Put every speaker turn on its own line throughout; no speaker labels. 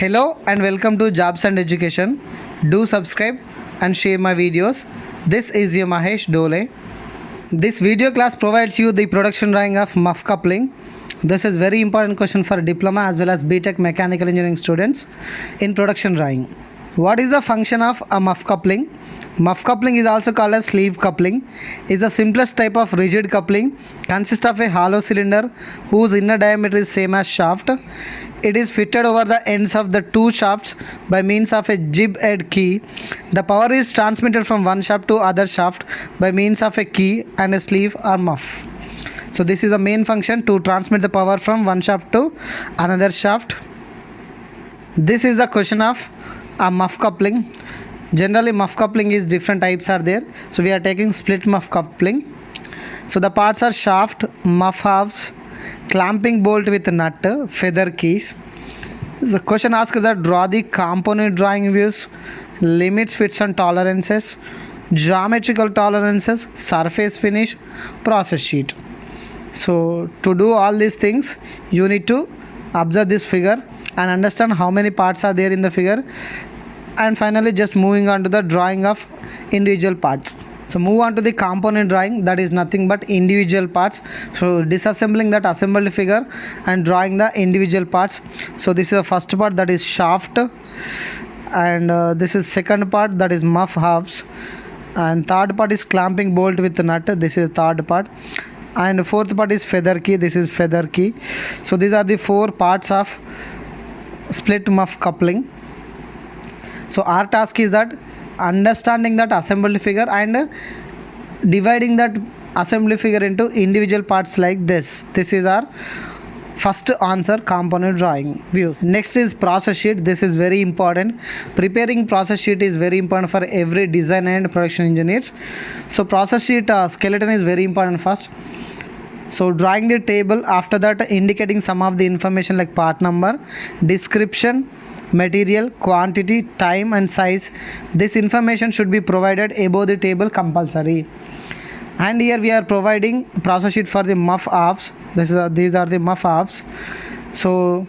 Hello and welcome to Jobs and Education. Do subscribe and share my videos. This is your Mahesh Dole. This video class provides you the production drawing of muff coupling. This is very important question for diploma as well as BTech mechanical engineering students in production drawing. What is the function of a muff coupling? Muff coupling is also called as sleeve coupling. Is the simplest type of rigid coupling. Consists of a hollow cylinder whose inner diameter is same as shaft. It is fitted over the ends of the two shafts by means of a jib head key. The power is transmitted from one shaft to other shaft by means of a key and a sleeve or muff. So this is the main function, to transmit the power from one shaft to another shaft. This is the question of a muff coupling. Generally muff coupling is different types are there. So we are taking split muff coupling. So the parts are shaft, muff halves, clamping bolt with nut, feather keys. The question asks that draw the component drawing views, limits, fits and tolerances, geometrical tolerances, surface finish, process sheet. So to do all these things you need to observe this figure and understand how many parts are there in the figure, and finally just moving on to the drawing of individual parts. So move on to the component drawing, that is nothing but individual parts. So disassembling that assembled figure and drawing the individual parts. So this is the first part, that is shaft, and this is second part, that is muff halves, and third part is clamping bolt with nut, this is third part, and fourth part is feather key, this is feather key. So these are the four parts of split muff coupling. So our task is that understanding that assembled figure and dividing that assembly figure into individual parts like this. This is our first answer, component drawing view. Next is process sheet. This is very important. Preparing process sheet is very important for every design and production engineers. So process sheet skeleton is very important first. So drawing the table, after that indicating some of the information like part number, description, material, quantity, time and size. This information should be provided above the table compulsory. And here we are providing process sheet for the muff halves. These are the muff halves. So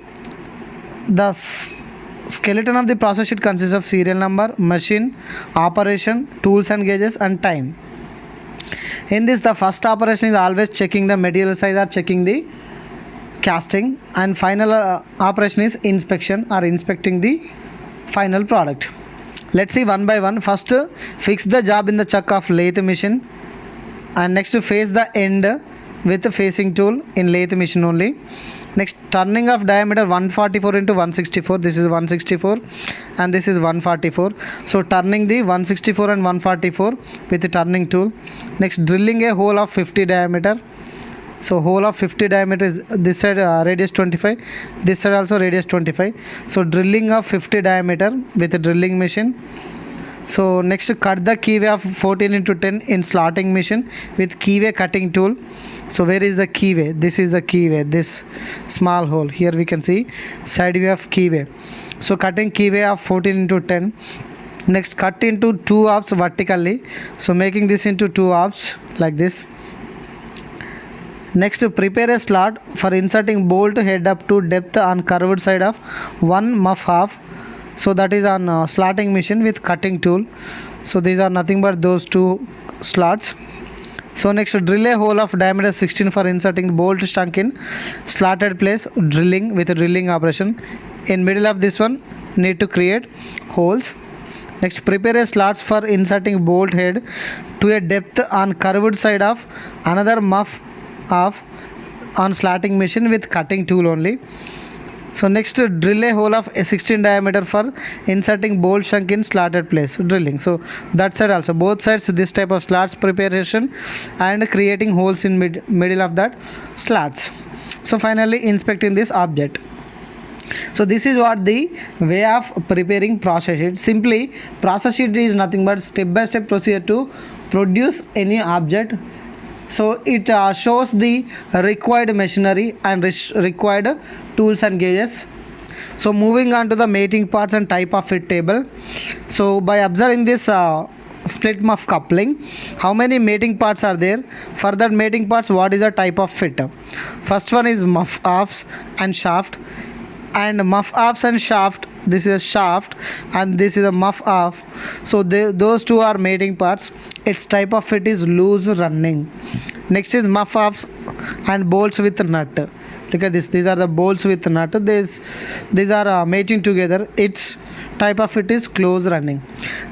the skeleton of the process sheet consists of serial number, machine, operation, tools and gauges and time. In this, the first operation is always checking the material size or checking the casting, and final operation is inspection or inspecting the final product. Let's see one by one. First, fix the job in the chuck of lathe machine, and next face the end with the facing tool in lathe machine only. Next, turning of diameter 144 into 164. This is 164 and this is 144. So turning the 164 and 144 with the turning tool. Next, drilling a hole of 50 diameter. So hole of 50 diameter is this side radius 25, this side also radius 25. So drilling of 50 diameter with a drilling machine. So next, cut the keyway of 14 into 10 in slotting machine with keyway cutting tool. So where is the keyway? This is the keyway, this small hole. Here we can see side view of keyway. So cutting keyway of 14 into 10. Next, cut into two halves vertically. So making this into two halves like this. Next, prepare a slot for inserting bolt head up to depth on curved side of one muff half. So that is on slotting machine with cutting tool. So these are nothing but those two slots. So next, drill a hole of diameter 16 for inserting bolt stunk in slotted place, drilling with a drilling operation. In middle of this one need to create holes. Next, prepare a slots for inserting bolt head to a depth on curved side of another muff half on slotting machine with cutting tool only. So next, drill a hole of a 16 diameter for inserting bolt shank in slotted place, drilling. So that side also, both sides this type of slots preparation and creating holes in middle of that slots. So finally inspecting this object. So this is what the way of preparing process sheet. Simply process sheet is nothing but step by step procedure to produce any object. So it shows the required machinery and required tools and gauges. So moving on to the mating parts and type of fit table. So by observing this split muff coupling, how many mating parts are there? For that mating parts, what is the type of fit? First one is muff halves and shaft. and muff offs and shaft. This is a shaft and this is a muff off. So those two are mating parts. Its type of fit is loose running. Next is muff offs and bolts with nut. Look at this. These are the bolts with nut. These are mating together. Its type of fit is close running.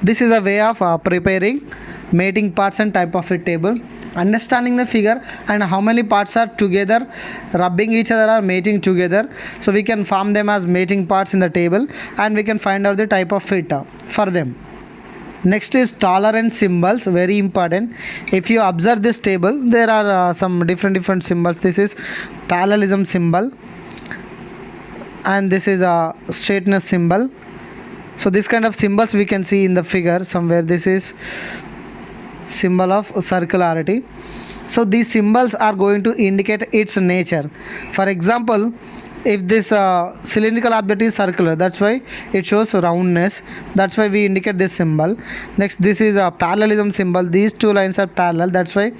This is a way of preparing mating parts and type of fit table. Understanding the figure and how many parts are together rubbing each other or mating together, so we can form them as mating parts in the table and we can find out the type of fit for them. Next is tolerance symbols, very important. If you observe this table, there are some different symbols. This is parallelism symbol and this is a straightness symbol. So this kind of symbols we can see in the figure somewhere. This is symbol of circularity. So these symbols are going to indicate its nature. For example, if this cylindrical object is circular, that's why it shows roundness, that's why we indicate this symbol. Next, this is a parallelism symbol. These two lines are parallel, that's why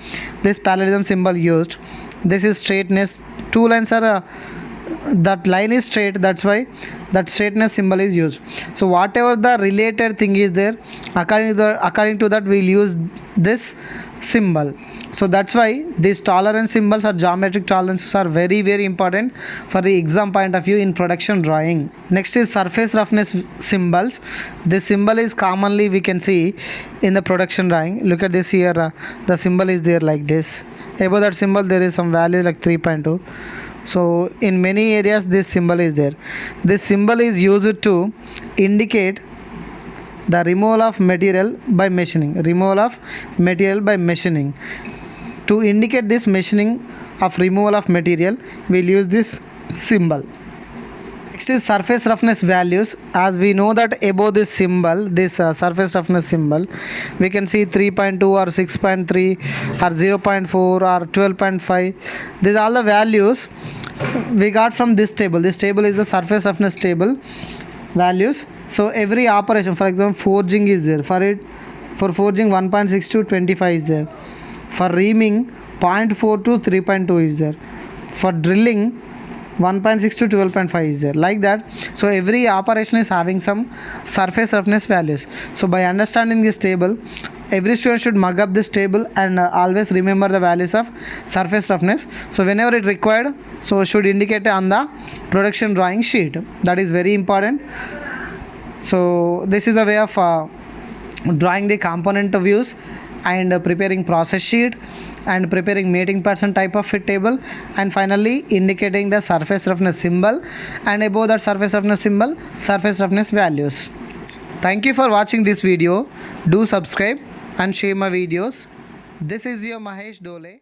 this parallelism symbol used. This is straightness. Two lines are that line is straight, that's why that straightness symbol is used. So whatever the related thing is there, according to that we'll use this symbol. So that's why these tolerance symbols or geometric tolerances are very important for the exam point of view in production drawing. Next is surface roughness symbols. This symbol is commonly we can see in the production drawing. Look at this here, the symbol is there like this. Above that symbol there is some value like 3.2. So in many areas this symbol is there. This symbol is used to indicate the removal of material by machining. Removal of material by machining. To indicate this machining of removal of material, we'll use this symbol. Next is surface roughness values. As we know that above this symbol, this surface roughness symbol, we can see 3.2 or 6.3 or 0.4 or 12.5. These are all the values we got from this table. This table is the surface roughness table values. So every operation, for example, forging is there. For forging 1.6 to 25 is there. For reaming 0.4 to 3.2 is there. For drilling 1.6 to 12.5 is there, like that. So every operation is having some surface roughness values. So by understanding this table, every student should mug up this table and always remember the values of surface roughness. So whenever it required, so should indicate on the production drawing sheet. That is very important. So this is a way of drawing the component views and preparing process sheet and preparing mating parts and type of fit table, and finally indicating the surface roughness symbol, and above that surface roughness symbol, surface roughness values. Thank you for watching this video. Do subscribe and share my videos. This is your Mahesh Dole.